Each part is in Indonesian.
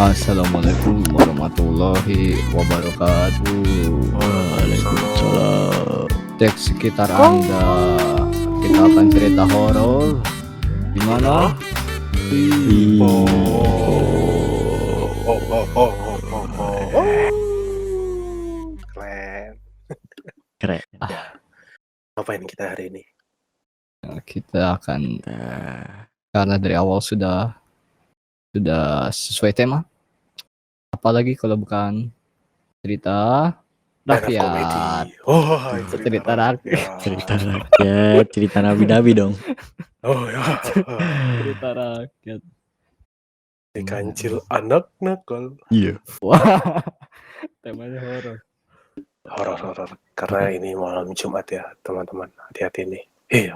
Assalamualaikum warahmatullahi wabarakatuh. Waalaikumsalam. Cek sekitar Anda. Kita akan cerita horor. Gimana? Keren. Keren. Ngapain kita hari ini? Kita akan Nah, karena dari awal sudah sesuai tema. Apalagi kalau bukan cerita rakyat. Cerita rakyat. cerita nabi-nabi dong. Oh ya. Cerita rakyat. Si kancil anak nakal. Iya. Wah, temanya horor. Horor. Karena ini malam Jumat ya, teman-teman. Hati-hati nih.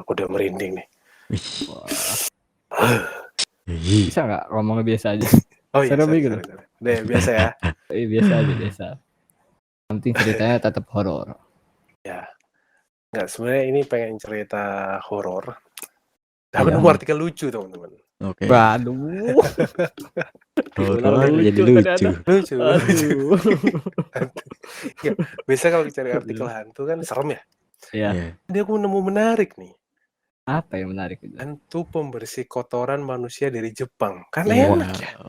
Aku udah merinding nih. Wah, bisa nggak ngomongnya biasa aja? Oh iya, Serem sorry. gitu. Deh, biasa ya. Biasa aja, biasa. Yang penting ceritanya tetap horor. Ya. Nggak, sebenarnya ini pengen cerita horor. Aku Iya. nemu artikel lucu, teman-teman. Oke. Waduh. Horor jadi lucu lucu. Lucu. Aduh. Ya, biasa kalau cari artikel hantu kan serem ya. Iya. Dia aku nemu menarik nih. Apa yang menarik itu? Hantu pembersih kotoran manusia dari Jepang. Kan Iya. enak ya.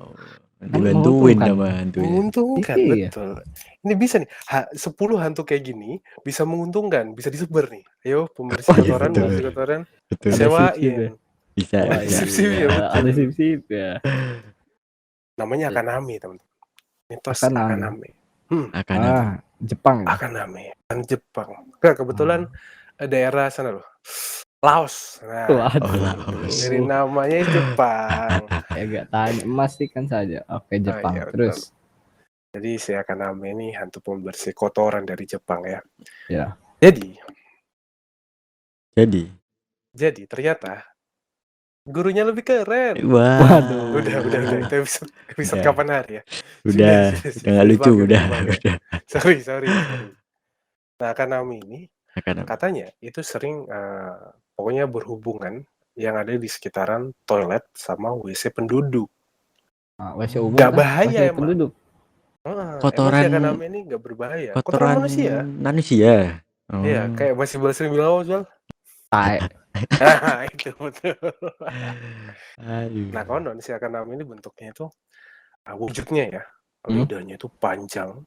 Dibantuin menguntungkan. sama hantunya. Menguntungkan, Iya. betul. Ini bisa nih, 10 hantu kayak gini bisa menguntungkan, bisa disebar nih. Ayo, pembersih Iya, kotoran, betul. pembersih kotoran. Betul. Ada sip-sip ya? Sewain. Bisa. Wah, bisa. Sip-sip ya, betul. ada sip-sip ya. Namanya Akaname, teman-teman. Mitos Akaname. Akaname. Akan Jepang ya? Akaname. Dan Jepang. Nah, kebetulan daerah sana loh. Laos. Nah, Waduh. Laos. dari namanya Jepang. Agak tanya, memastikan saja. Oke, Jepang. iya, Terus. Jadi si Akaname ini hantu pembersih kotoran dari Jepang ya. Ya. Jadi ternyata gurunya lebih keren. Wah. Waduh, udah. Itu episode kapan hari ya? Udah. Nggak lucu, udah. Sorry. Nah, Akaname ini Akan katanya itu sering pokoknya berhubungan yang ada di sekitaran toilet sama WC penduduk. WC umum Nggak kan? bahaya WC emang. penduduk. Kotoran. Emang si Akaname ini nggak berbahaya. Kotoran manusia. Oh. Iya, kayak masih belas bilang Jual. Tai. Nah, itu betul. Aduh. Nah, konon si Akaname ini bentuknya itu wujudnya ya, lidahnya itu panjang.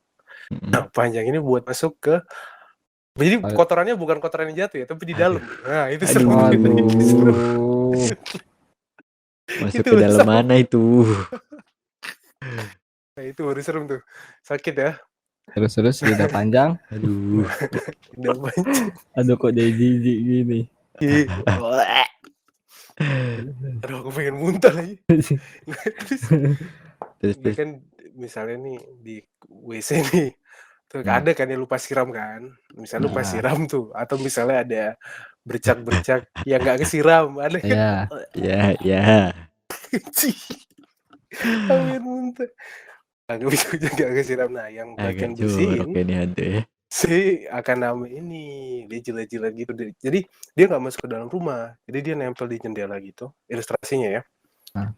Nah, panjang ini buat masuk ke, jadi kotorannya bukan kotoran yang jatuh ya, tapi di dalam. Nah, itu seru. Masuk ke dalam mana itu? Nah, itu baru serem tuh. Sakit ya. Terus lidah panjang. Aduh. Lidah panjang. Aduh, kok jadi jijik gini. Aduh, aku pengen muntah lagi. Terus kan misalnya nih di WC nih, tuh ada kan yang lupa siram kan, misalnya lupa siram tuh, atau misalnya ada bercak-bercak yang nggak kesiram, ada kan? Ya. Pengen muntah. Nggak bisa nggak kesiram. Nah, yang bagian bersihin ini hantu ya. si Akaname ini dia jilat-jilat gitu. Jadi dia nggak masuk ke dalam rumah, jadi dia nempel di jendela gitu. Ilustrasinya ya.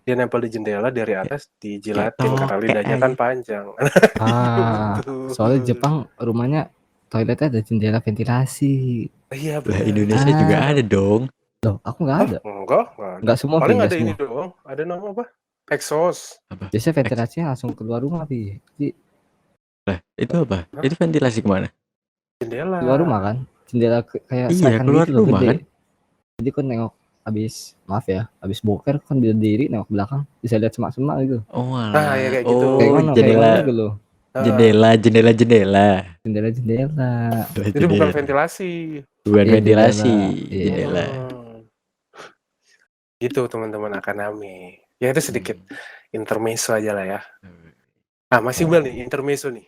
Dia nempel di jendela, dari atas dijilatin karena lidahnya kan panjang. Soalnya Jepang rumahnya toiletnya ada jendela ventilasi. Iya, benar. Indonesia juga ada dong. Loh, aku nggak ada. Enggak semua. Paling ada ini doang. Ada nama apa? Exhaust. Biasanya ventilasinya langsung keluar rumah, Pi. Lah, itu apa? Itu ventilasi kemana? Jendela. Keluar rumah kan? Jendela kayak keluar gitu rumah gede. Kan? Jadi kan nengok habis boker kan berdiri nengok belakang bisa lihat semak-semak gitu. Oh, nah, ya kayak gitu. Jendela. Itu bukan ventilasi. Bukan ventilasi. Jendela. Gitu teman-teman Akaname. Ya itu sedikit intermezzo aja lah ya. Nah, masih Bel nih intermezzo nih.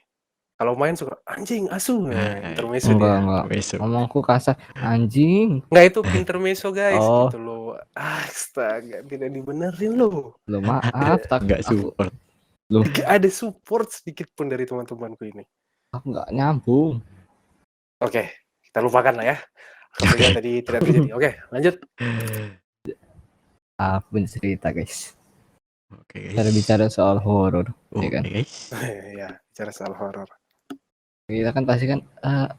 Kalau main suka anjing asu, intermezzo dia. Enggak. Ngomongku kasar anjing. Nggak, itu intermezzo guys, gitu loh. Astaga, tidak dibenerin loh. Loh, maaf, nggak support. Loh, ada support sedikit pun dari teman-temanku ini. Aku nggak nyambung. Oke, kita lupakan lah ya. Apabila tadi tidak terjadi. Oke, lanjut. Aku punya cerita guys. Oke Cara guys. bicara soal horor, ya Oke kan? guys. Ya, bicara soal horor. Kita kan pasti kan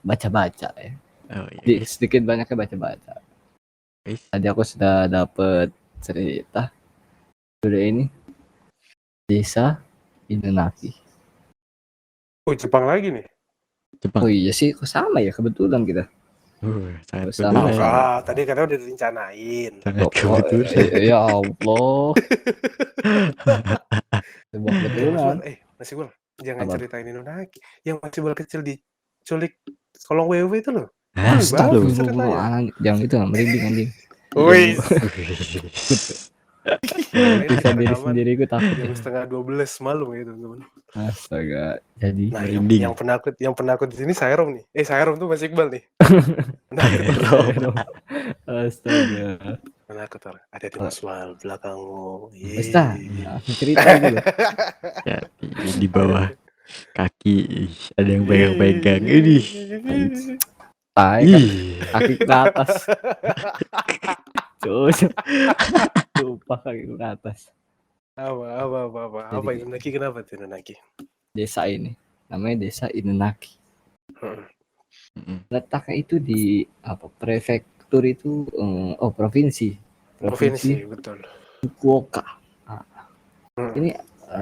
baca-baca ya. Oh iya guys. Sedikit banyaknya baca-baca. Guys. Tadi aku sudah dapet cerita. Udah ini Desa Inunaki. Oh, Jepang lagi nih. Jepang. Oh iya sih, kok sama ya kebetulan kita. Sangat Sama kebetulan. ya. Tadi katanya udah direncanain. Sangat Oh, kebetulan. ya Allah. Sebuah kebetulan. Mas Iqbal, jangan Apa? ceritain Inunaki. Yang Mas Iqbal kecil diculik kolong WW itu loh. Astagfirullahaladzim. Jangan itu merinding anjing. Wih, Bisa diri sendiri gue takut. jam 11:30 malam ya teman-teman. Astaga. Jadi Nah, merinding. yang penakut di sini Sairom nih. Sairom tuh Mas Iqbal nih. Astaga. Penakut orang. Ada di Mas Wal belakangmu. Besta, cerita dulu. Ya, di bawah kaki ada yang pegang-pegang. Ini. Kaki ke atas. Lupa kaki ke atas. Apa Inunaki, kenapa tuh Inunaki? Desa ini namanya Desa Inunaki. Letaknya itu di prefektur itu provinsi Betul. Fukuoka. Ini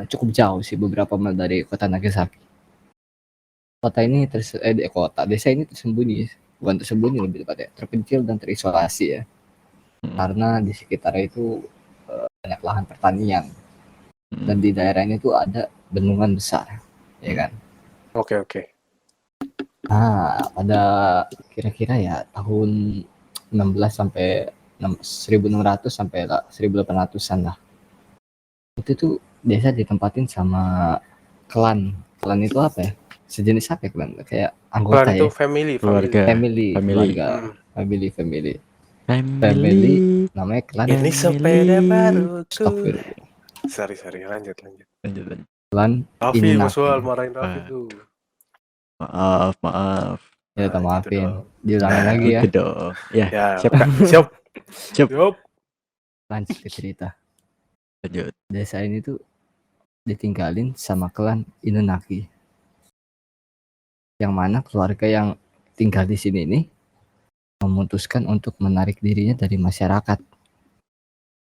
cukup jauh sih, beberapa mil dari kota Nagasaki. Desa ini tersembunyi, bukan tersembunyi, lebih tepatnya terpencil dan terisolasi ya. Karena di sekitarnya itu banyak lahan pertanian dan di daerahnya itu ada bendungan besar, ya kan? Oke. Nah, pada kira-kira ya tahun 1600 sampai 1800-an lah. Itu tuh desa ditempatin sama klan. Klan itu apa ya? Sejenis apa ya klan? Kayak anggota Klan itu ya? Keluarga. Family. Namanya klan. Ini sepeda baru. Astagfirullah. Sorry, lanjut. Klan Raffi, Inunaki. Mas Wal marahin Raffi tuh. Maaf. Ya, kita maafin. Gitu Diulangin lagi ya. Gitu dong. Ya, siap Kak. Siap. Lanjut ke cerita. Lanjut. Desa ini tuh ditinggalin sama klan Inunaki. Yang mana keluarga yang tinggal di sini ini memutuskan untuk menarik dirinya dari masyarakat.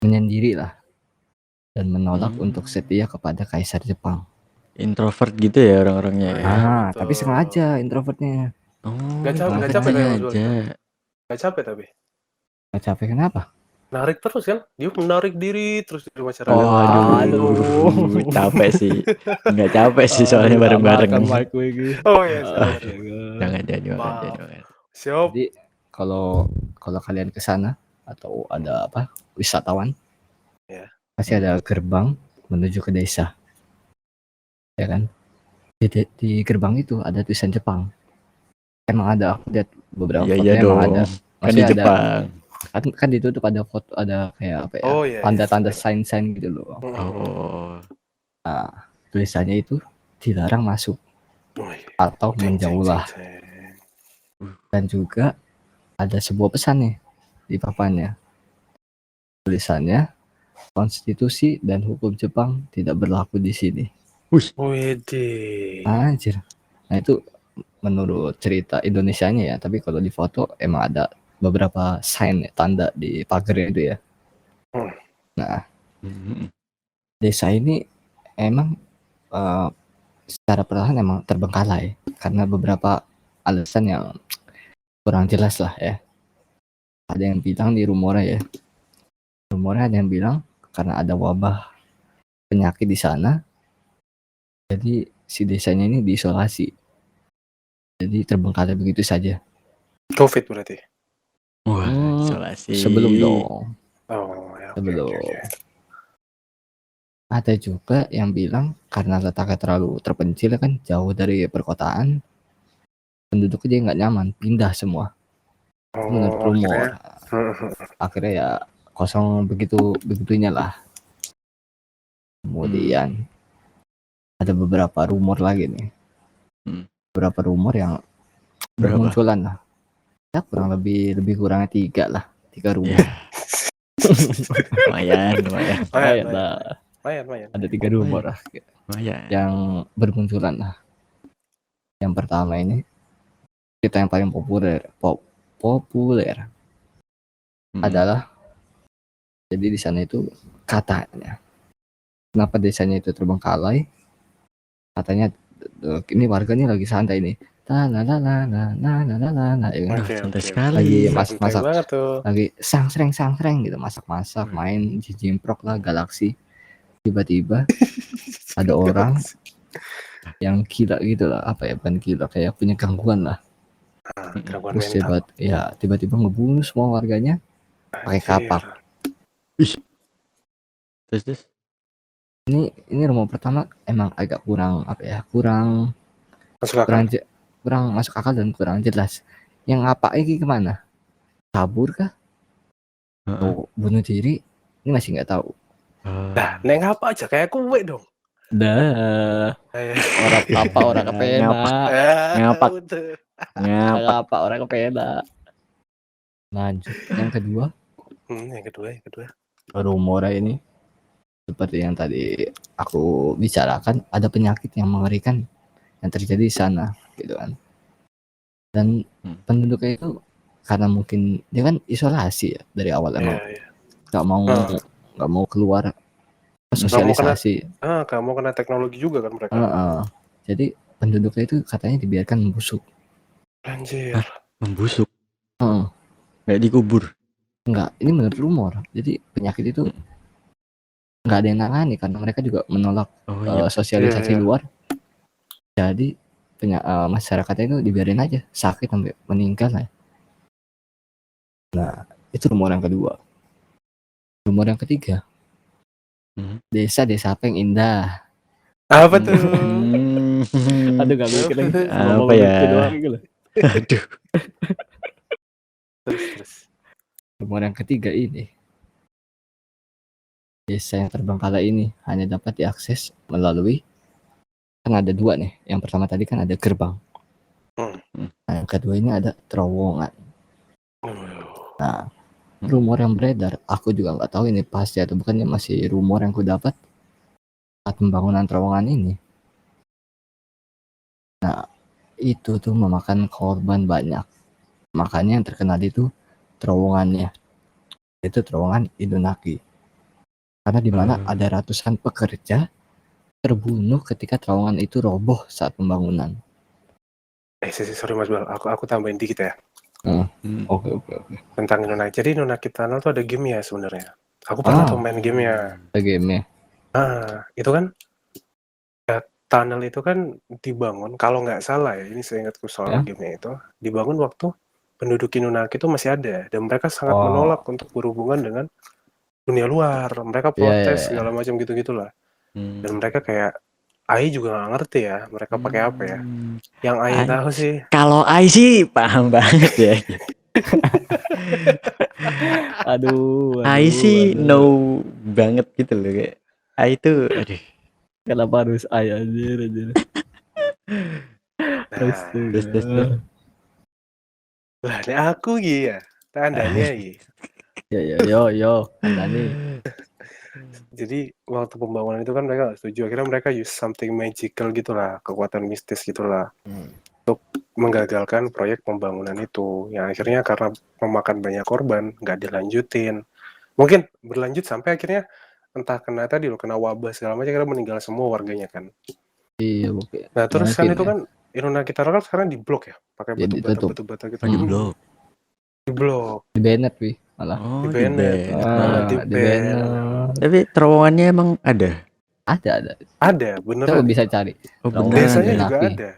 Menyendiri lah. Dan menolak untuk setia kepada Kaisar Jepang. Introvert gitu ya orang-orangnya ya. Tapi sengaja introvertnya. Gak capek tapi. Gak capek kenapa? Narik terus kan? Dia menarik diri terus di masyarakat. Aduh. Capek sih. Enggak capek sih soalnya bareng-bareng. Oh iya. Jangan. Siap. Jadi kalau kalian ke sana atau ada wisatawan, ya, pasti ada gerbang menuju ke desa. Ya kan? Di gerbang itu ada tulisan Jepang. Emang ada, aku lihat beberapa fotonya emang ada. Kan di Jepang. Kan ditutup ada foto, ada kayak tanda-tanda sign gitu loh. Nah, tulisannya itu dilarang masuk atau menjauhlah. Dan juga ada sebuah pesan nih di papannya. Tulisannya, konstitusi dan hukum Jepang tidak berlaku di sini. Anjir. Nah itu menurut cerita Indonesianya ya, tapi kalau di foto emang ada beberapa sign tanda di pagarnya itu ya. Nah, desa ini emang secara perlahan emang terbengkalai karena beberapa alasan yang kurang jelas lah ya. Ada yang bilang di rumornya ada yang bilang karena ada wabah penyakit di sana, jadi si desanya ini diisolasi. Jadi terbengkalai begitu saja. COVID berarti? Wah, isolasi. Sebelum dong. Sebelum. Ada juga yang bilang karena letaknya terlalu terpencil kan, jauh dari perkotaan, penduduknya dia nggak nyaman, pindah semua. Menurut rumor. Akhirnya ya kosong begitunya lah. Kemudian ada beberapa rumor lagi nih. Beberapa rumor yang bermunculan lah. Ya kurang lebih kurangnya 3 rumor. Lumayan lah. Lumayan. Ada 3 rumor lah Lumayan. yang bermunculan lah. Yang pertama ini cerita yang paling populer adalah jadi di sana itu katanya kenapa desanya itu terbengkalai, katanya ini warganya lagi santai nih, santai sekali. lagi Santai masak banget tuh. lagi sang-sreng gitu, masak main jimprok lah Galaxy. Tiba-tiba ada orang yang gila gitu lah, apa ya, bukan gila, kayak punya gangguan lah. Gangguan Terus mental. tiba-tiba ngebunuh semua warganya pakai kapak. Terus Ini rumor pertama emang agak kurang Masuk akal. kurang masuk akal dan kurang jelas. Yang apa ini kemana? Kabur kah? Atau bunuh diri? Ini masih nggak tahu. Nah, neng apa aja kayak kue dong. Dah. Orang kepena. Ngapa orang kepena. Lanjut. Yang kedua. Yang kedua. Rumor ini seperti yang tadi aku bicarakan, ada penyakit yang mengerikan yang terjadi di sana gitu kan. Dan penduduknya itu karena mungkin dia kan isolasi ya dari awal, emang nggak mau keluar sosialisasi. Nggak mau kena teknologi juga kan mereka. Jadi penduduknya itu katanya dibiarkan membusuk. Anjir. Membusuk. Nggak dikubur. Enggak, ini menurut rumor. Jadi penyakit itu nggak ada yang nangani karena mereka juga menolak sosialisasi luar. Jadi masyarakatnya itu dibiarin aja sakit sampai meninggal lah. Nah, itu rumor yang kedua. Rumor yang ketiga, desa apa yang indah. Apa tuh? Aduh, gak mikir lagi. Apa ya? Aduh. Terus. Rumor yang ketiga ini, desa yang terbengkalai ini hanya dapat diakses melalui, kan ada 2 nih. Yang pertama tadi kan ada gerbang. Nah, yang kedua ini ada terowongan. Nah, rumor yang beredar, aku juga nggak tahu ini pasti atau bukan, ya masih rumor yang ku dapat saat pembangunan terowongan ini. Nah, itu tuh memakan korban banyak. Makanya yang terkenal itu terowongannya. Itu terowongan Inunaki. Karena di mana ada ratusan pekerja terbunuh ketika terowongan itu roboh saat pembangunan. Sorry Mas Bal, aku tambahin dikit ya. Oke. Tentang Inunaki. Jadi Inunaki Tunnel tuh ada game ya sebenarnya. Aku pernah tuh main gamenya. Ada gamenya. Itu kan tunnel itu kan dibangun, kalau nggak salah ya, ini saya ingatku soal gamenya itu, dibangun waktu penduduk Inunaki itu masih ada dan mereka sangat menolak untuk berhubungan dengan dunia luar. Mereka protes segala macam gitu-gitulah. Dan mereka kayak Ai juga nggak ngerti ya mereka pakai apa ya. Yang Ai tahu sih. Kalau Ai sih paham banget ya. Aduh. Ai sih know banget gitu loh kayak. Ai itu aduh. Kenapa harus Ai anjir. Terus. Lah, ini aku ya. Tandanya Yo, Andani. Jadi waktu pembangunan itu kan mereka gak setuju. Akhirnya mereka use something magical gitulah, kekuatan mistis gitulah, untuk menggagalkan proyek pembangunan itu. Yang akhirnya karena memakan banyak korban, nggak dilanjutin. Mungkin berlanjut sampai akhirnya entah kena wabah segala macam, akhirnya meninggal semua warganya kan. Iya, oke. Nah terus kan itu kan Inunaki Tunnel kan sekarang diblok ya, pakai batu-bata kita gitu. Diblok. Di Bennett malah. Di Bennett. Tapi terowongannya emang ada? Ada, beneran. Coba bisa cari. Desanya juga ada.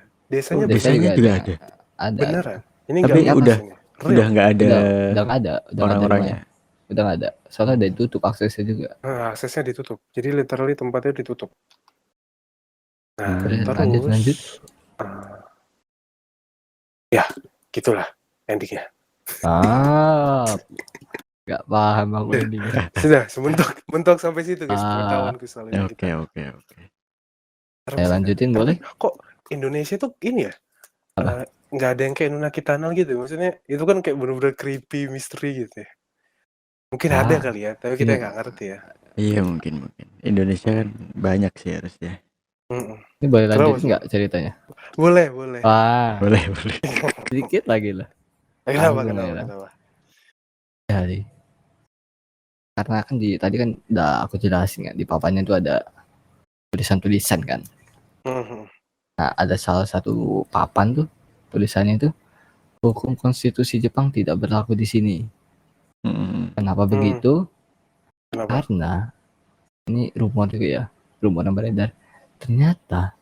Desanya juga ada. Ada. Beneran. Ini tapi udah nggak ada. Udah nggak ada. Orang-orangnya. Udah nggak ada. Soalnya udah ditutup aksesnya juga. Aksesnya ditutup. Jadi literally tempatnya ditutup. Nah, terus lanjut. Ya, gitulah endingnya. Gak paham aku endingnya. Sudah, mentok sampai situ guys. Pengetahuanku soal ini. Oke. Saya lanjutin boleh? Kok Indonesia tuh ini ya? Nggak ada yang kayak Inunaki Tunnel gitu. Maksudnya itu kan kayak bener-bener creepy, misteri gitu ya. Mungkin ada kali ya, tapi kita nggak ngerti ya. Iya mungkin. Indonesia kan banyak sih harusnya. Ini boleh Kenapa, lanjutin nggak ceritanya? Boleh. Wah, Boleh. sedikit lagi lah. Kenapa? Tanggung ya lah. Kenapa? Jadi, karena kan tadi kan udah aku jelasin kan, di papannya tuh ada tulisan-tulisan kan. Nah, ada salah satu papan tuh, tulisannya itu, hukum konstitusi Jepang tidak berlaku di sini. Kenapa begitu? Kenapa? Karena ini rumor juga ya, rumor yang beredar. Ternyata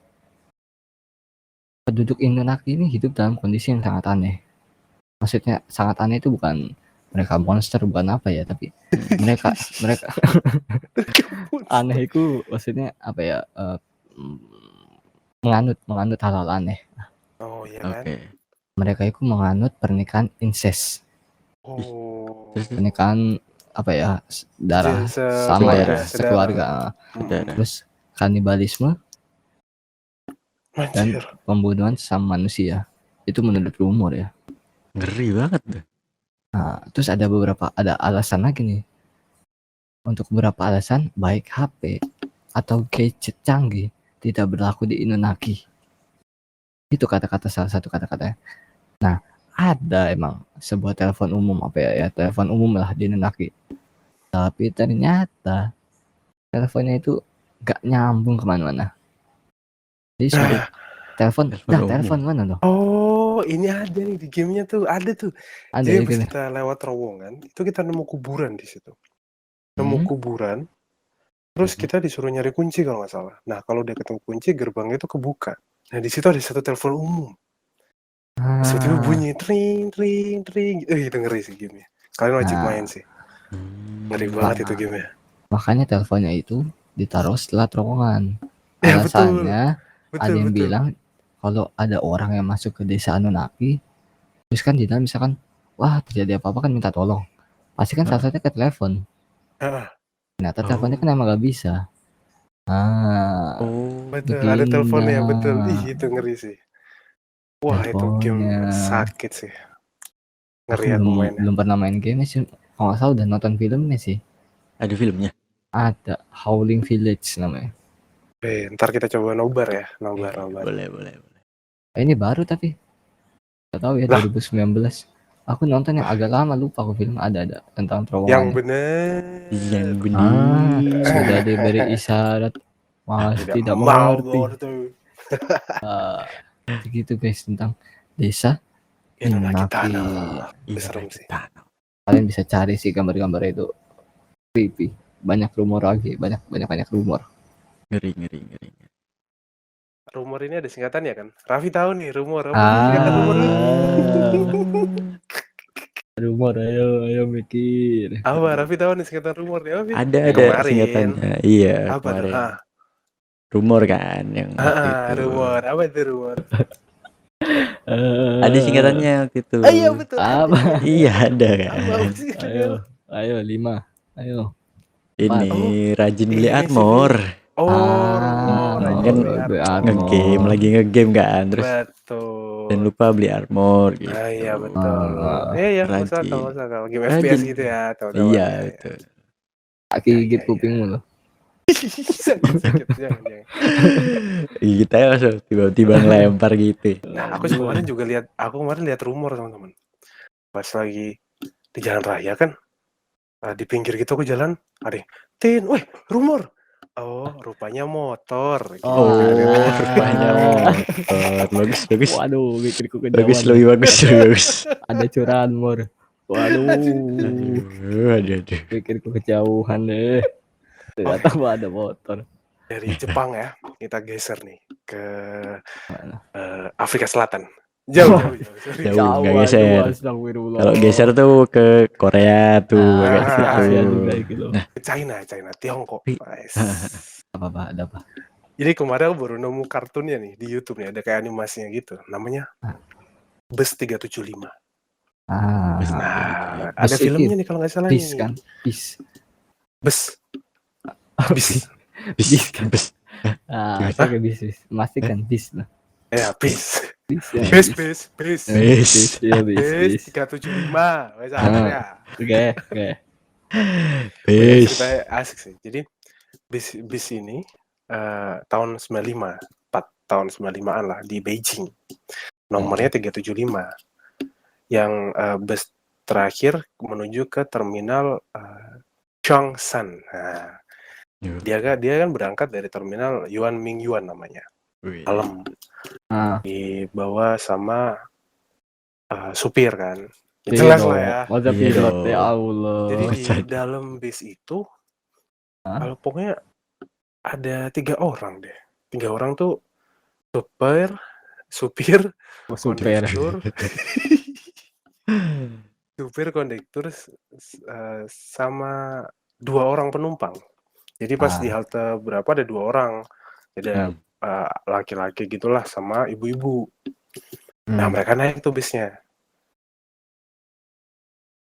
penduduk Indonesia ini hidup dalam kondisi yang sangat aneh. Maksudnya sangat aneh itu bukan mereka monster, bukan apa ya, tapi mereka aneh itu maksudnya apa ya? Menganut hal-hal aneh. Oh iya kan? Oke. Mereka itu menganut pernikahan incest. Oh. Pernikahan apa ya? Darah sama ya, sekeluarga. Terus kanibalisme dan pembunuhan sama manusia. Itu menurut rumor ya. Ngeri banget tuh. Nah, terus ada alasan lagi nih. Untuk beberapa alasan, baik HP atau gadget canggih tidak berlaku di Inunaki. Itu kata-kata salah satu kata-katanya. Nah, ada emang sebuah telepon umum telepon umum lah di Inunaki. Tapi ternyata teleponnya itu gak nyambung kemana-mana. Jadi telepon mana loh? Oh, ini ada nih di gamenya tuh, ada tuh. Ada Jadi ya, pas kita lewat terowongan, itu kita nemu kuburan di situ. Kuburan, terus kita disuruh nyari kunci kalau nggak salah. Nah, kalau udah ketemu kunci, gerbangnya itu kebuka. Nah, di situ ada satu telepon umum. Tiba-tiba bunyi tring. Itu ngeri sih gamenya. Kalian wajib main sih. Ngeri banget itu gamenya. Makanya teleponnya itu ditaruh setelah terowongan. Ya, Alasannya betul. ada yang bilang kalau ada orang yang masuk ke desa Anunnaki, terus kan di dalam misalkan, wah terjadi apa-apa kan minta tolong. Pasti kan salah satunya ke telepon. Ternyata teleponnya kan emang gak bisa. Betul, ada teleponnya, betul. Ih, itu ngeri sih. Wah, itu game sakit sih. Ngeri aku mainnya. Belum pernah main game sih. Kalau nggak salah udah nonton filmnya sih. Ada filmnya? Ada, Howling Village namanya. Ntar kita coba nobar ya, nobar. Boleh. Ini baru tapi nggak tahu ya, 2019. Aku nonton yang agak lama, lupa aku film ada tentang terowongan. Yang bener. Sudah diberi isyarat, masih tidak mengerti. Begitu guys tentang desa Inunaki. Serem sih. Kalian bisa cari sih gambar-gambar itu, creepy. Banyak rumor lagi, banyak rumor. Ngeri. Rumor ini ada singkatannya kan? Raffi tahu nih rumor. Apa sih singkatan rumor? Rumor, ayo mikir. Apa Raffi tahu nih singkatan rumor nih? Ada singkatannya. Iya. Apa tuh? Rumor kan yang waktu itu. Rumor. Apa itu rumor? Ada singkatannya waktu itu. Iya betul. Apa? Iya ada kan. Ayo 5. Ayo. Ini rajin beli armor. Kan ngegame kan, terus betul. dan lupa beli armor gitu. Iya betul. Iya masuk akal. Game FPS gitu ya. Iya betul. Kaki gigit kupingmu loh. Sakit. Kita langsung tiba-tiba ngelempar gitu. Nah, aku kemarin lihat rumor teman-teman. Pas lagi di jalan raya kan, di pinggir gitu aku jalan, ada weh rumor. Oh, rupanya motor. Rupanya motor. Bagus. Waduh, mikirku kejauhan. Lebih bagus. Ada curahan mor. Waduh. Aduh. Mikirku kejauhan deh. Ternyata ada motor. Dari Jepang ya, kita geser nih ke Afrika Selatan. Jauh. Nggak geser. Kalau geser tuh ke Korea tuh. Ke China, Tiongkok. Ada apa? Jadi kemarin aku baru nemu kartunnya nih di YouTube nih, ada kayak animasinya gitu. Namanya Bus 375. Ada filmnya nih kalau nggak salah. Bis kan? Bis. Pakai bis. Memastikan bis lah. Ya, bis. Bis 375. Wes ya. Oke. Banyak Bis. ceritanya asik sih. Jadi bis ini tahun 95, tahun 95-an lah di Beijing. Nomornya 375. Yang bus terakhir menuju ke terminal Changshan. Nah, dia kan berangkat dari terminal Yuan Mingyuan namanya. Malam. Dibawa sama supir kan. Ya, jelas lah ya. Masa pilot ya Allah. Jadi di dalam bis itu kalau pokoknya ada 3 orang deh. 3 orang tuh supir, kondektur, sama 2 orang penumpang. Jadi pas di halte berapa ada 2 orang. Ada laki-laki gitulah sama ibu-ibu. Nah, mereka naik tuh bisnya.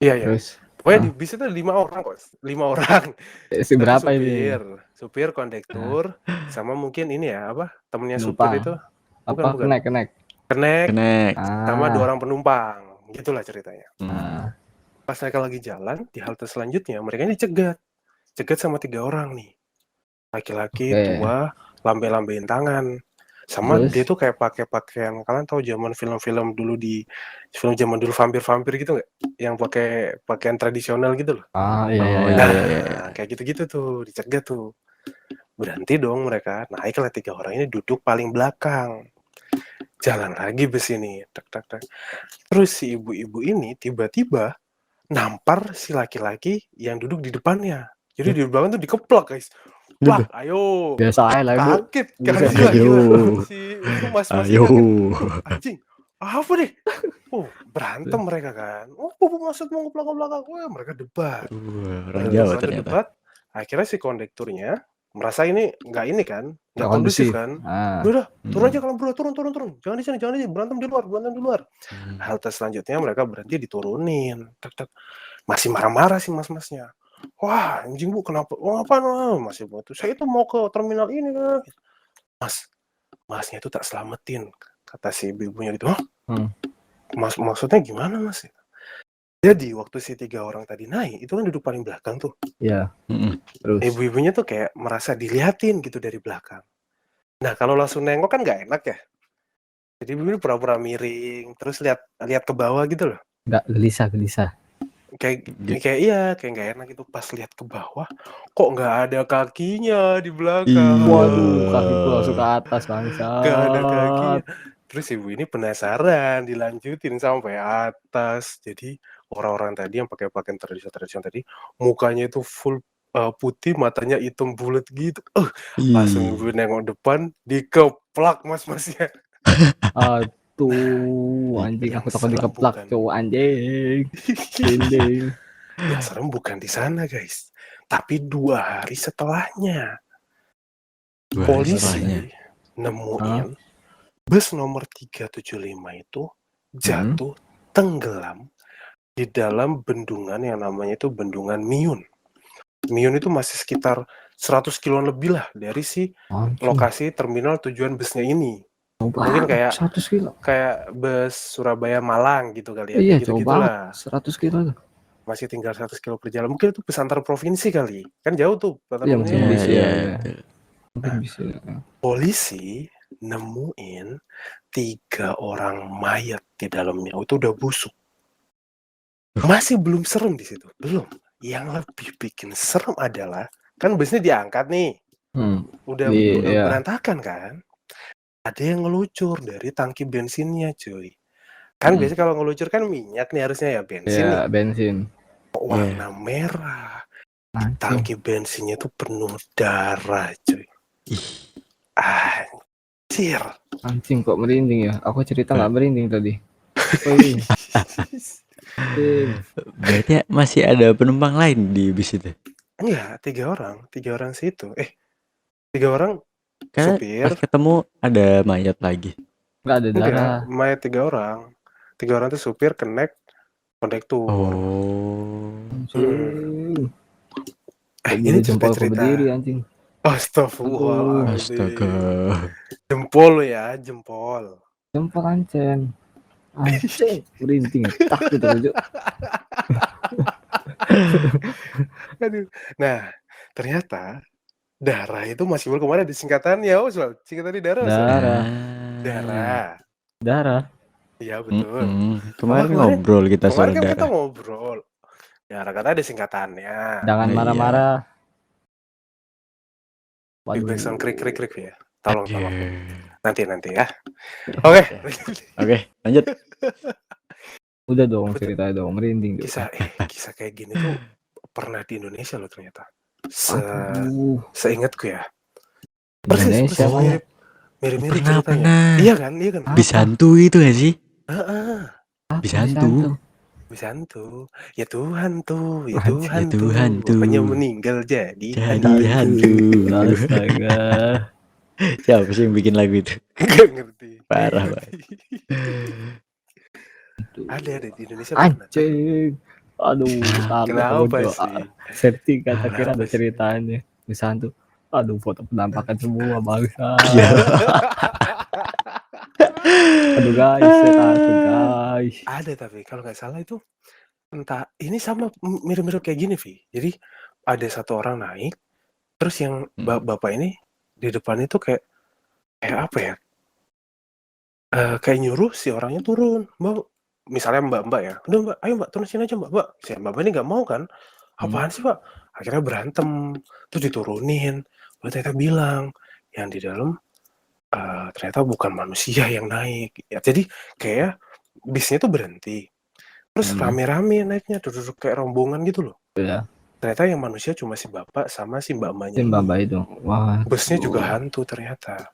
Iya. Terus Pokoknya di bis itu ada 5 orang kok. 5 orang. berapa ini? Supir, kondektur, sama mungkin ini ya, temennya Penumpang. supir itu. Bukan. Kenek. Sama 2 orang penumpang. Gitulah ceritanya. Pas mereka lagi jalan, di halte selanjutnya, mereka ini cegat sama 3 orang nih. Laki-laki tua, lambe-lambein tangan. Sama dia tuh kayak pakai pakaian, kalian tahu zaman film-film dulu film zaman dulu vampir-vampir gitu nggak? Yang pakai pakaian tradisional gitu loh. Iya. Kayak gitu-gitu tuh, dicegat tuh. Berhenti dong mereka, naiklah 3 orang ini duduk paling belakang. Jalan lagi bus ini, tak. Terus si ibu-ibu ini tiba-tiba nampar si laki-laki yang duduk di depannya. Jadi di belakang tuh dikeplak, guys. Plak, ayo. Biasa aja lah, Bu. Kaget gila. Si itu mas-mas anjing. Apa deh? Berantem mereka kan. Maksud mau ngeplak-ngeplak aku. Mereka debat. Orang Jawa ternyata. Debat. Akhirnya si kondekturnya merasa ini nggak kondusif kan. Udah, turun aja kalau turun. Jangan di sini, berantem di luar. Halte selanjutnya mereka berhenti diturunin. Tak. Masih marah-marah sih mas-masnya. Wah, anjing Bu, kenapa? Apaan? Masih butuh. Saya itu mau ke terminal ini kan. Masnya itu tak selamatin, kata si ibunya gitu. Mas, maksudnya gimana Mas? Jadi waktu si 3 orang tadi naik, itu kan duduk paling belakang tuh. Iya. Terus ibu-ibunya tuh kayak merasa diliatin gitu dari belakang. Nah, kalau langsung nengok kan nggak enak ya. Jadi ibu pura-pura miring, terus lihat ke bawah gitu loh. Nggak gelisah. Kayak nggak enak gitu pas lihat ke bawah, kok nggak ada kakinya di belakang. Waduh, kakiku langsung ke atas bangsa. Nggak ada kakinya. Terus ibu ini penasaran, dilanjutin sampai atas. Jadi orang-orang tadi yang pakai pakaian tradisional tadi, mukanya itu full putih, matanya hitam bulat gitu. Langsung ibu nengok depan, dikeplak mas-masnya. Anjing, aku takut dikeplak cowok anjing. Dinding. Yang serem bukan di sana guys, tapi 2 hari setelahnya. Polisi nemuin bus nomor 375 itu jatuh tenggelam di dalam bendungan yang namanya itu Bendungan Miyun. Miyun itu masih sekitar 100 kilo lebih lah dari si lokasi terminal tujuan busnya ini. Mungkin kayak 100 kilo. Kayak bus Surabaya Malang gitu kali ya. Iya, gitu coba 100 kilo tuh. Masih tinggal 100 kilo perjalanan. Mungkin itu bus antar provinsi kali. Kan jauh tuh. Mungkin bisa. Polisi nemuin 3 orang mayat di dalamnya. Itu udah busuk. Masih belum serem di situ. Belum. Yang lebih bikin serem adalah kan busnya diangkat nih. Udah berantakan kan. Ada yang ngelucur dari tangki bensinnya cuy. Kan biasanya kalau ngelucur kan minyak nih harusnya ya, bensin nih. Bensin. Warna merah. Tangki bensinnya tuh penuh darah cuy. Anjir. Anjing kok merinding ya? Aku cerita nggak merinding tadi. Berarti masih ada penumpang lain di bis itu? Enggak, 3 orang situ. 3 orang Karena supir. pas ketemu ada mayat lagi. Nggak ada darah. Enggak, mayat 3 orang. 3 orang tuh supir, kenek, kondektur. Ini jempol cerita. berdiri anjing. Astagfirullah. Astaga. Jempol ya, jempol. Jempol anjing. Merinding. Takut aja. Aduh. Nah, ternyata Dara itu Mas Iqbal kemarin ada singkatannya, Oswald. Singkatannya Dara, Oswald. Darah, Dara. darah. Iya, betul. Kemarin Kemarin ngobrol kita soal kan kita darah. ngobrol. Dara kata ada singkatannya. Jangan Iya. marah-marah. Big Waduh. sound krik ya. Tolong. Aduh. Nanti ya. Oke. Oke, lanjut. Udah dong, cerita dong, merinding dong. Kisah kayak gini tuh pernah di Indonesia loh ternyata. Aduh, Seingatku ya. Indonesia Persis mirip-mirip ceritanya. Pernah. Iya kan? Bisa hantu itu gak sih? apa Bisa hantu. Bisa hantu. Ya Tuhan tuh, ya Ya Tuhan tuh. Tuhan tuh. Bapaknya meninggal jadi hantu. Astaga. Siapa sih yang bikin lagu itu? Gak ngerti. Parah banget. Ada di Indonesia. Anjing. Aduh, Kenapa sih? Setting kata kira ada ceritanya. Bisa hantu. Aduh, foto penampakan semua bangsa. Iya. Aduh guys, saya takut guys. Ada tapi kalau nggak salah itu entah ini sama mirip-mirip kayak gini, Vi. Jadi ada satu orang naik, terus yang bapak ini di depan itu kayak apa ya? Kayak nyuruh si orangnya turun, Mbak. Misalnya Mbak ya, udah Mbak, ayo Mbak turun sini aja Mbak. Si Mbak ini nggak mau kan? Apaan sih Pak? Akhirnya berantem, terus diturunin. Terus ternyata bilang yang di dalam ternyata bukan manusia yang naik. Ya, jadi kayak bisnya tuh berhenti. Terus rame-rame naiknya, duduk kayak rombongan gitu loh. Ya. Ternyata yang manusia cuma si bapak sama si mbak-mbaknya. Si mbak itu. Wah. Busnya juga hantu ternyata.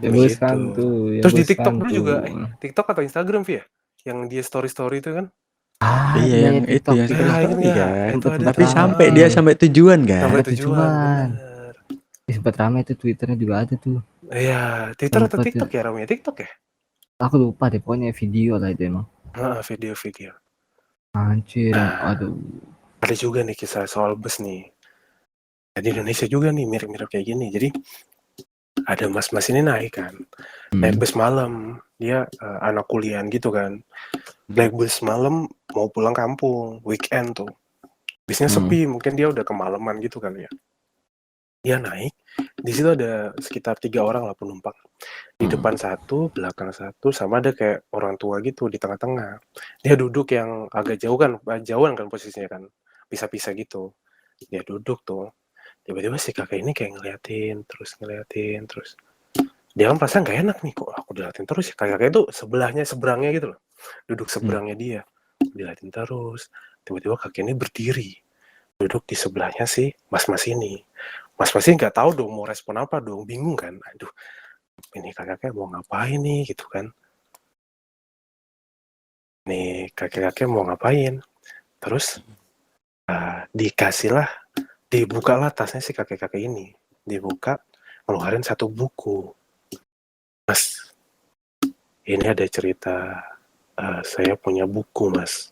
Ya bus hantu. Terus di TikTok dulu juga, TikTok atau Instagram Vi ya? Yang dia story itu kan? Iya yang itu yang story kan. Tapi sampai dia sampai tujuan kan? Sampai tujuan. Sempat rame itu Twitternya juga ada tuh. Iya, Twitter atau TikTok ya ramenya? TikTok ya? Aku lupa deh, pokoknya video lah itu emang. Video. Anjir, aduh. Ada juga nih kisah soal bus nih. Di Indonesia juga nih mirip-mirip kayak gini. Jadi ada mas-mas ini naik kan, naik bus malam. Dia anak kuliahan gitu kan. Naik bus malam mau pulang kampung, weekend tuh. Bisnya sepi, mungkin dia udah kemalaman gitu kali ya. Dia naik, di situ ada sekitar 3 orang lah penumpang. Di depan 1, belakang 1, sama ada kayak orang tua gitu di tengah-tengah. Dia duduk yang agak jauhan kan posisinya kan, pisah-pisah gitu. Dia duduk tuh, tiba-tiba si kakek ini kayak ngeliatin terus. Dia kan perasaan gak enak nih, kok aku diliatin terus ya. Kakek itu seberangnya gitu loh, duduk seberangnya dia, diliatin terus. Tiba-tiba kakek ini berdiri, duduk di sebelahnya si mas-mas ini. Mas-mas ini nggak tahu dong mau respon apa dong, bingung kan. Aduh, ini kakek mau ngapain nih gitu kan. Nih kakek mau ngapain. Terus dibukalah tasnya si kakek ini. Dibuka, ngeluarin 1 buku. Mas, ini ada cerita, saya punya buku mas.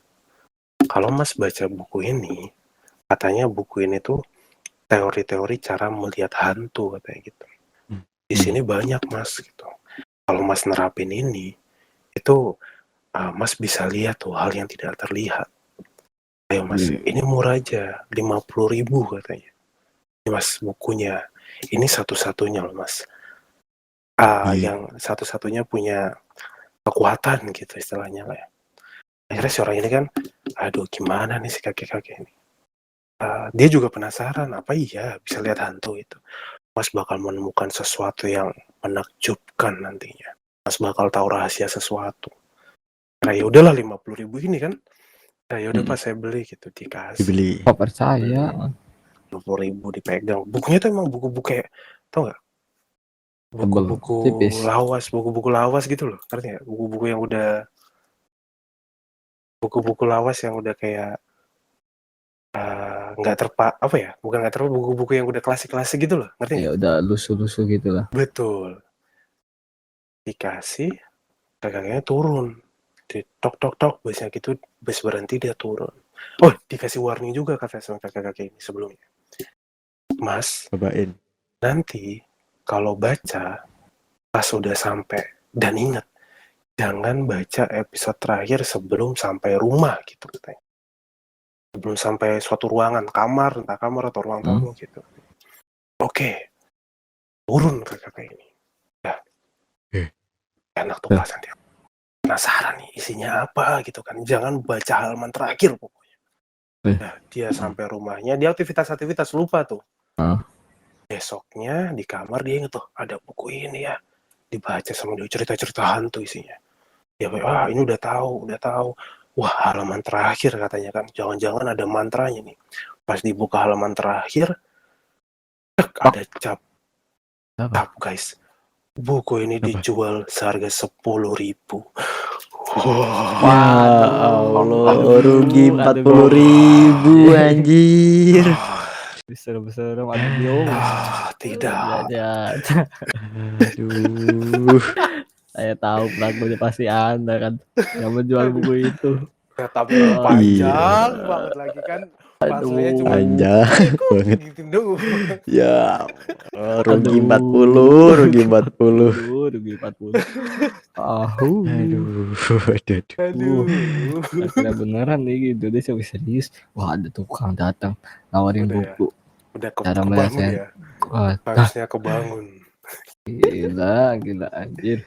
Kalau mas baca buku ini, katanya buku ini tuh teori-teori cara melihat hantu katanya gitu. Di sini banyak mas gitu. Kalau mas nerapin ini, itu mas bisa lihat tuh hal yang tidak terlihat. Ayo mas, ini murah aja, 50.000 katanya. Ini mas bukunya, ini satu-satunya loh mas. Yang satu-satunya punya kekuatan gitu istilahnya lah ya. Akhirnya si orang ini kan, aduh gimana nih si kakek-kakek ini. Dia juga penasaran, apa iya bisa lihat hantu itu. Mas bakal menemukan sesuatu yang menakjubkan nantinya. Mas bakal tahu rahasia sesuatu. Nah ya udahlah 50.000 ini kan. Nah ya udah pas saya beli gitu, dikasih. Dibeli. Kok percaya? 20.000 dipegang. Bukunya tuh emang buku-buku kayak, tau gak? Buku-buku lawas gitu loh. Ngerti gak? Buku-buku lawas yang udah kayak buku-buku yang udah klasik-klasik gitu loh, ngerti ya udah lusuh-lusuh gitu lah. Betul. Dikasih, kakaknya turun, tok busnya gitu, bus berhenti dia turun. Oh dikasih warning juga sama kakak-kakak ini sebelumnya, mas cobain nanti kalau baca pas udah sampai, dan ingat jangan baca episode terakhir sebelum sampai rumah gitu katanya. Belum sampai suatu ruangan, kamar, entah kamar atau ruang tamu gitu. Oke, turun ke kakak ini. Ya, enak tuh perasaan dia. Penasaran nih isinya apa gitu kan. Jangan baca halaman terakhir pokoknya. Nah, dia sampai rumahnya, dia aktivitas lupa tuh. Besoknya di kamar dia inget tuh, ada buku ini ya. Dibaca sama dia, cerita-cerita hantu isinya. Ya, ini udah tahu. Wah, halaman terakhir katanya kan. Jangan-jangan ada mantranya nih. Pas dibuka halaman terakhir, ada cap guys. Buku ini dijual seharga 10.000. Allah, rugi 40.000 anjir. Serem-serem ada biong. Tidak. Aduh. Saya tahu pelakunya pasti Anda kan yang menjual buku itu. Ya, tapi panjang banget lagi kan. Pasnya cuma panjang banget gitu dong. Ya, rugi 40. Rugi 40. Aduh. Akhirnya beneran nih gitu deh, serius. Wah, ada tukang datang nawarin buku. Udah cara kebangun ya. Harusnya kebangun. Gila anjir.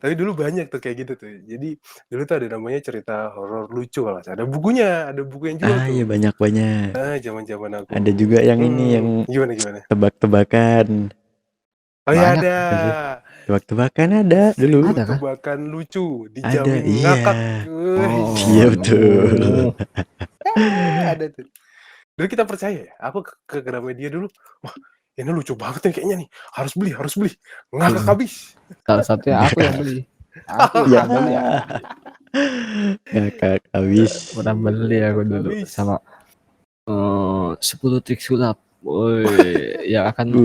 Tapi dulu banyak tuh kayak gitu tuh. Jadi dulu tuh ada namanya cerita horor lucu kalau ada bukunya, ada buku yang jual tuh. Iya banyak. Zaman aku. Ada juga yang ini yang gimana? Tebak-tebakan. Oh iya ada. Tebak-tebakan ada dulu. Ada kan? Tebakan lucu, dijamin ada, ngakak. Iya betul. Ada tuh. Dulu kita percaya ya. Aku ke Gramedia dulu. Wah, ini lucu banget nih kayaknya nih. Harus beli. Ngakak habis. Salah satunya aku yang beli. Aku yang beli. Ngakak habis. Pernah beli aku dulu sama 10 trik sulap. Woi, yang akan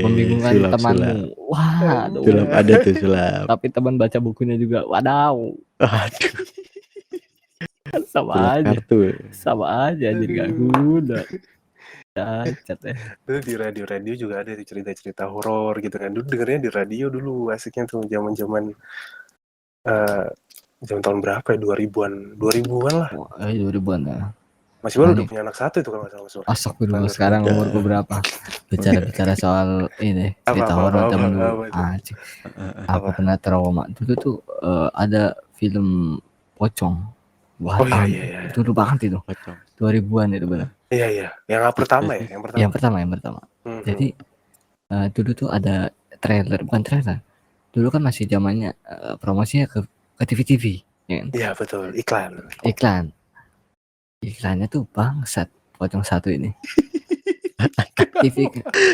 membingungkan temanmu. Wah, sulap ada tuh sulap. Tapi teman baca bukunya juga. Wadaw. Aduh. Sama aja. Kartu. Sama aja jadi gak guna. Cacat ya. Dulu di radio juga ada cerita-cerita horor gitu kan. Dulu dengernya di radio dulu asiknya tuh zaman-zaman tahun berapa ya? 2000-an lah. 2000-an ya. Masih baru udah punya anak satu itu kalau nggak salah. Asok dulu sekarang umur berapa? Bicara soal ini cerita horor zaman dulu. Aku pernah trauma. Dulu tuh ada film Pocong. Wah, iya. Dulu banget itu. 2000-an itu benar. Iya. Yang pertama. Yang pertama. Jadi dulu tuh ada trailer, bukan trailer. Dulu kan masih zamannya promosinya ke TV. Ya kan? Iya betul, iklan. Iklannya tuh bangsat Pocong 1 ini.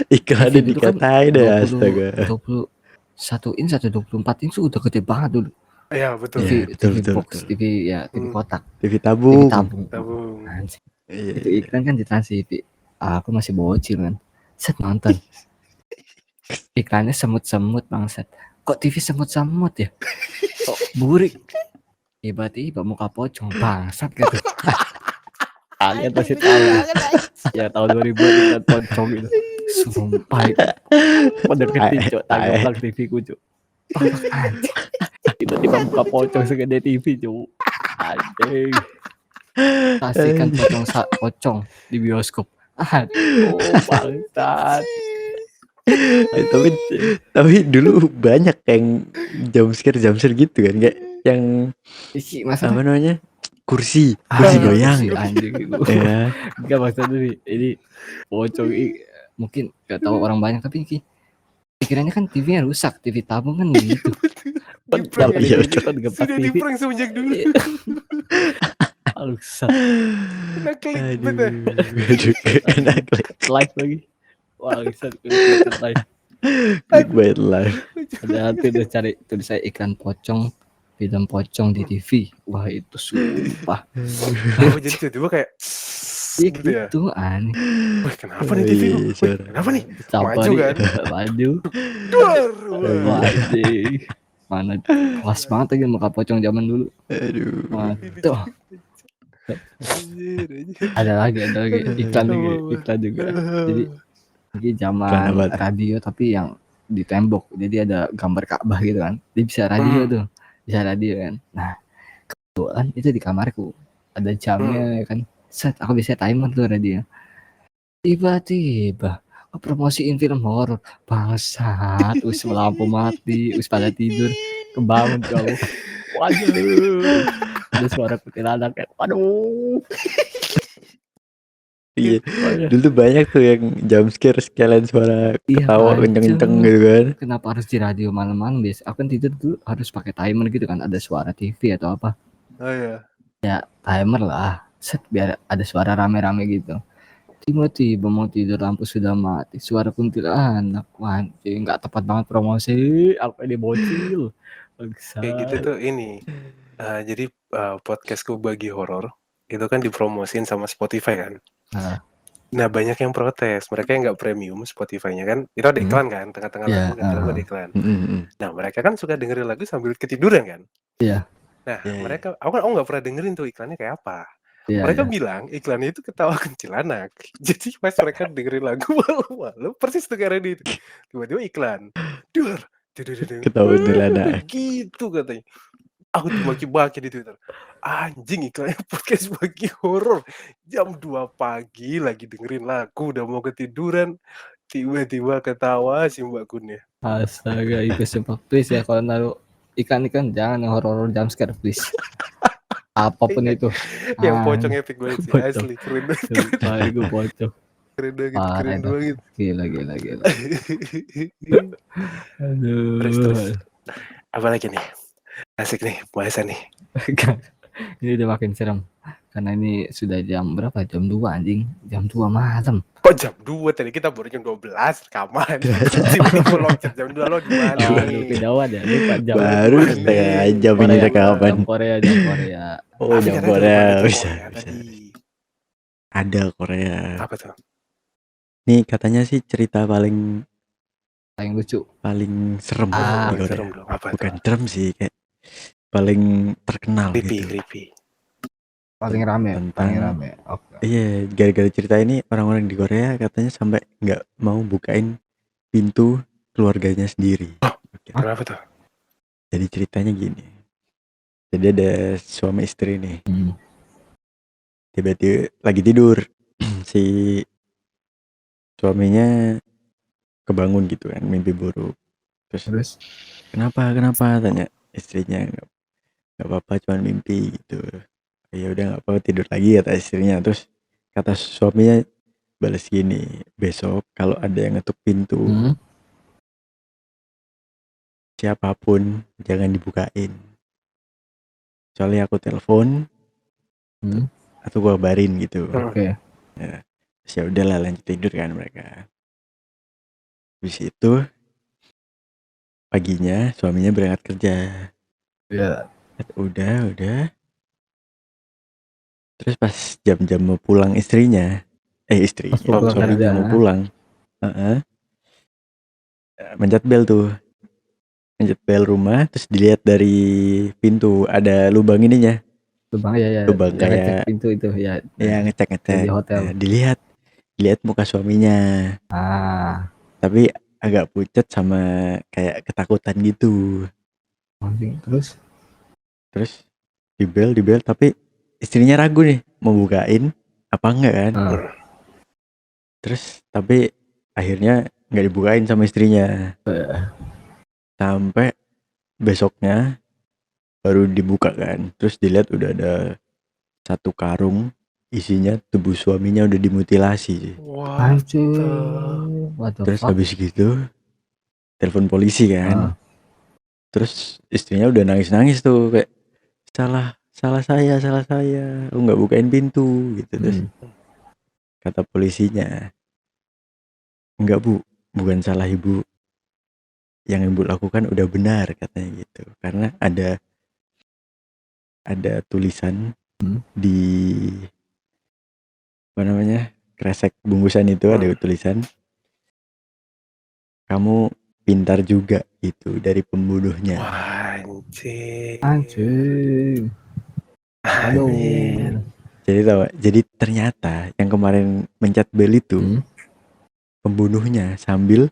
Iklannya dikatain deh astaga. 21 inch atau 24 inch udah gede banget dulu. Iya betul. TV box, TV ya, TV kotak. TV tabung. Itu iklan kan di Trans TV. Aku masih bocil kan. Set nonton. Iklannya semut-semut bangsat. Kok TV semut-semut ya? Kok burik? Tiba-tiba muka pocong bangsat gitu. Kalian pasti tahu ya tahun 2000 itu pocong itu. Sumpah itu. Pada keticok tanggapan TV ku cuk. Tiba-tiba muka pocong segede TV cuk. Anjing. Kasihkan pocong di bioskop. Aduh bangsat. Tapi dulu banyak yang jump scare gitu kan, kayak yang apa namanya kursi goyang anjing gitu. Ya. Enggak maksudnya ini pocong mungkin gak tahu orang banyak tapi pikirannya kan TV-nya rusak, TV tabung kan gitu. Iya betul. Sudah di-prank semenjak dulu. Alusat. Klik bener. Enak Live lagi. Wah, live. Clickbait live. Ada tuh cari tulis saya iklan pocong, film pocong di TV. Wah, itu sumpah. Jadi tiba-tiba kayak gitu aneh. Wah, kenapa nih TV lu? Kenapa nih? Maju kan? Maju. Wah, mana kelas banget lagi muka pocong zaman dulu. Aduh. Mantap. Ada lagi iklan juga. Jadi ini zaman radio tapi yang di tembok. Jadi ada gambar Ka'bah gitu kan. Dia bisa radio kan. Nah, kebetulan itu di kamarku. Ada jamnya kan. Set, aku bisa timer tuh radio. Tiba-tiba promosiin film horor. Bangsat, lampu mati, pada tidur, kebangun kau. Waduh. Ada suara kuntilanak kayak, waduh. Iya. Dulu banyak tuh yang jump scare sekalian suara ketawa kenceng-kenceng gitu kan. Kenapa harus di radio malam-malam, biasa aku kan tidur dulu harus pakai timer gitu kan, ada suara TV atau apa. Oh iya. Ya timer lah, set biar ada suara rame-rame gitu. Tiba-tiba mau tidur lampu sudah mati, suara kuntilanak. Anjing, nggak tepat banget promosi, apa ini bocil. Kayak gitu tuh ini. Jadi podcastku bagi horor itu kan dipromosin sama Spotify kan. Nah banyak yang protes, mereka yang nggak premium Spotify-nya kan, itu ada iklan kan, tengah-tengah lagu ganti lagu ada iklan. Nah mereka kan suka dengerin lagu sambil ketiduran kan. Iya. Nah mereka, aku nggak pernah dengerin tuh iklannya kayak apa. Mereka bilang iklannya itu ketawa kuntilanak. Jadi pas mereka dengerin lagu malu-malu persis tuh kayak itu. Tiba-tiba iklan. Ketawa kuntilanak. Gitu katanya. Aku dimaki-maki di Twitter. Anjing, iklannya podcast bagi horor. Jam 2 pagi lagi dengerin lagu, udah mau ketiduran, tiba-tiba ketawa si Mbak Kun ya. Astaga, itu sumpah, please ya kalau naruh ikan jangan yang horor jump scare please. Apapun itu. Yang pocong epic banget sih, asli keren banget. Gue pocong. Keren banget. Gila. Aduh. Terus. Apa lagi nih? Asik nih bahasan nih. Ini udah makin serem. Karena ini sudah jam berapa? Jam 2 anjing. Jam 2 malam. Kok jam 2? Tadi kita baru jam 12 rekaman. Tiba-tiba loncat jam 2 lo di mana? Kejauhan ya. Lupa jam. Baru setengah jam ini rekaman. Jam Korea. Oh, jam Korea. Bisa. Ada Korea. Apa tuh? Nih katanya sih cerita paling lucu, paling serem di Korea. Serem dong. Apa bukan serem sih, kayak paling terkenal creepy. Paling rame. Okay. Iya, gara-gara cerita ini orang-orang di Korea katanya sampai nggak mau bukain pintu keluarganya sendiri. Kenapa tuh? Jadi ceritanya gini. Jadi ada suami istri nih. Tiba-tiba lagi tidur si suaminya kebangun gitu kan, mimpi buruk. Terus kenapa tanya istrinya. Nggak apa-apa, cuman mimpi gitu. Ya udah nggak apa-apa, tidur lagi kata istrinya. Terus kata suaminya balas gini, besok kalau ada yang ngetuk pintu, siapapun jangan dibukain, soalnya aku telepon atau gua kabarin gitu. Oke. Ya, ya udahlah, lanjut tidur kan mereka. Habis itu paginya suaminya berangkat kerja. Iya. Udah. Terus pas jam-jam mau pulang istrinya suaminya mau pulang, mencet bel rumah, terus dilihat dari pintu ada lubang ininya. Lubang kayak pintu itu ya. Ya ngecek di hotel. Dilihat muka suaminya. Tapi agak pucat sama kayak ketakutan gitu. Terus dibel tapi istrinya ragu nih mau bukain apa enggak kan. Terus tapi akhirnya nggak dibukain sama istrinya. Sampai besoknya baru dibuka kan. Terus dilihat udah ada satu karung, isinya tubuh suaminya udah dimutilasi. Terus habis gitu telepon polisi kan. Terus istrinya udah nangis tuh kayak salah saya, aku nggak bukain pintu gitu. Terus kata polisinya, enggak bu, bukan salah ibu, yang ibu lakukan udah benar katanya gitu. Karena ada tulisan di kresek bungkusan itu, ada tulisan kamu pintar juga itu dari pembunuhnya. Anjing. Aduh. Jadi ternyata yang kemarin mencet bel itu pembunuhnya sambil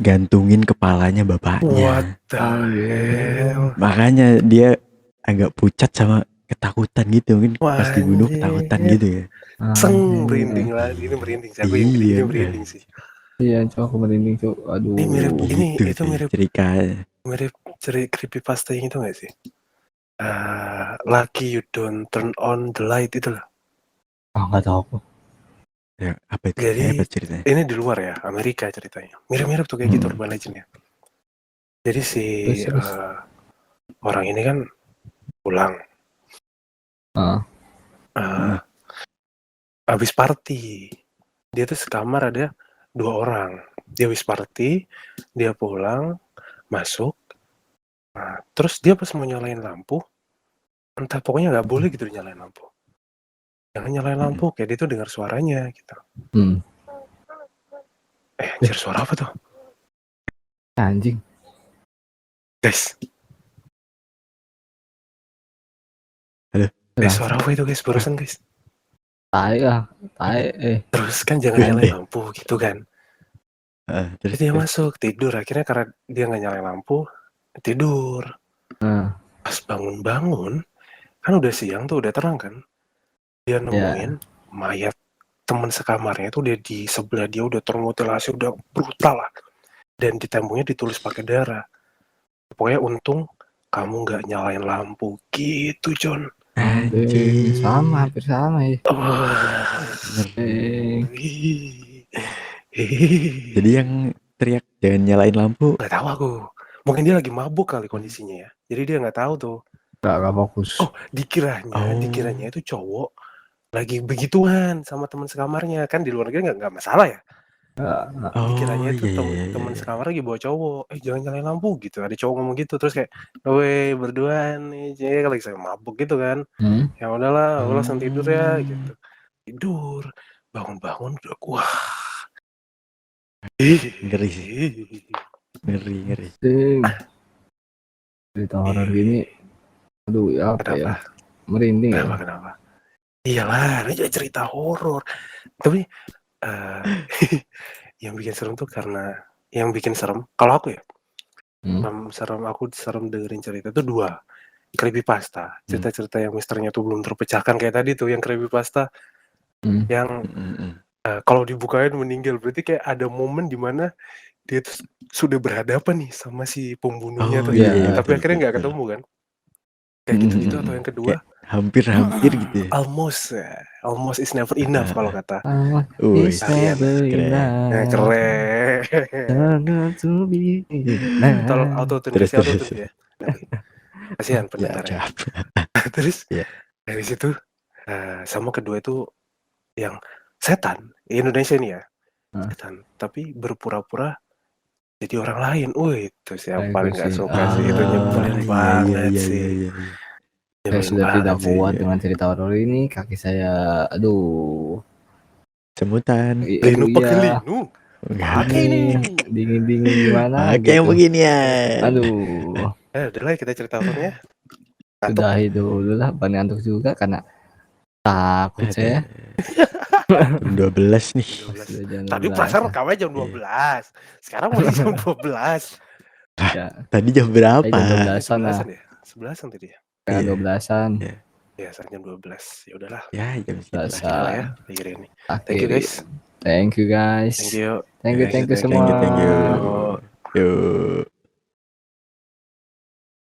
gantungin kepalanya bapaknya. What the hell? Makanya dia agak pucat sama ketakutan gitu mungkin pas dibunuh ketakutan gitu ya. Merinding lah, ini merinding sih, aku yang gini Iya, merinding sih. Iya, Cok, aku merinding, Cok. Aduh. Ini mirip ini gitu itu sih mirip ceritanya. mirip creepypasta yang itu nggak sih? Lucky you don't turn on the light itu loh. Nggak tahu aku. Ya, apa itu? Jadi Apa ceritanya? ini di luar ya, Amerika ceritanya. Mirip-mirip tuh kayak gitu urban legend-nya. Jadi si Terus. orang ini kan pulang. Habis party. Dia tuh sekamar ada 2 orang. Dia habis party, dia pulang, masuk. Nah, terus dia pas mau nyalain lampu, entah pokoknya nggak boleh gitu nyalain lampu. Jangan nyalain lampu, kayak dia tuh dengar suaranya gitu. Anjir, suara apa tuh? Anjing. Guys. Halo? Suara apa itu guys? Barusan guys. Tai. Terus kan jangan nyalain lampu gitu kan. Terus dia masuk, tidur. Akhirnya karena dia nggak nyalain lampu, tidur. Pas bangun-bangun, kan udah siang tuh, udah terang kan. Dia nemuin mayat teman sekamarnya tuh udah di sebelah dia, udah termutilasi, udah brutal lah. Dan di temboknya ditulis pakai darah. Pokoknya untung kamu nggak nyalain lampu gitu, John. Anjing, hampir sama ya. Jadi yang teriak jangan nyalain lampu. Nggak tahu aku. Mungkin dia lagi mabuk kali kondisinya ya. Jadi dia nggak tahu tuh. Nggak fokus. Oh, dikiranya itu cowok lagi begituan sama teman sekamarnya. Kan di luar negeri nggak masalah ya. Dikiranya itu teman sekamar lagi bawa cowok. Jangan nyalain lampu gitu. Ada cowok ngomong gitu. Terus kayak, weh berduaan nih. Jadi lagi saya mabuk gitu kan. Ya udahlah, lo langsung tidur ya gitu. Tidur. Bangun-bangun udah wah. Ngeri sih. Ngeri. Cerita horor gini. Aduh, ya apa ya? Merinding ya. Kenapa? Iyalah, ini juga cerita horor. Tapi yang bikin serem tuh karena yang bikin serem, kalau aku ya, serem dengerin cerita tuh 2. Creepypasta, cerita-cerita yang misterinya tuh belum terpecahkan kayak tadi tuh yang creepypasta yang kalau dibukain meninggal, berarti kayak ada momen di mana dia tuh sudah berhadapan nih sama si pembunuhnya tuh. Tapi akhirnya nggak ketemu kan. Kayak gitu-gitu. Atau yang kedua, hampir gitu ya. Almost is never enough kalau kata is never enough. Keren. Tolong autotune ya. Kasihan pendengar ya. Terus dari situ sama kedua itu yang setan Indonesia ini ya, setan tapi berpura-pura jadi orang lain. Itu siapa paling nggak suka sih, itu nyebelin banget sih. Saya sudah tidak kuat dengan cerita horor ini, kaki saya aduh semutan. Linu pakai linu. Pakai ini dingin gimana pakai yang begini ya. Aduh. Udah lah kita cerita horornya. Sudah dulu lah, ngantuk juga karena takut saya. 12 nih. Tadi perasaan rekamannya jam 12. Sekarang masih jam 12. Tadi jam berapa? 12-an lah. 11-an tadi ya. 12-an. Ya, saat jam 12. Ya udahlah. Ya, jam 11 ya. Ini. Thank you guys. Thank you guys. Thank you. Thank you semua. Thank you. Yuk.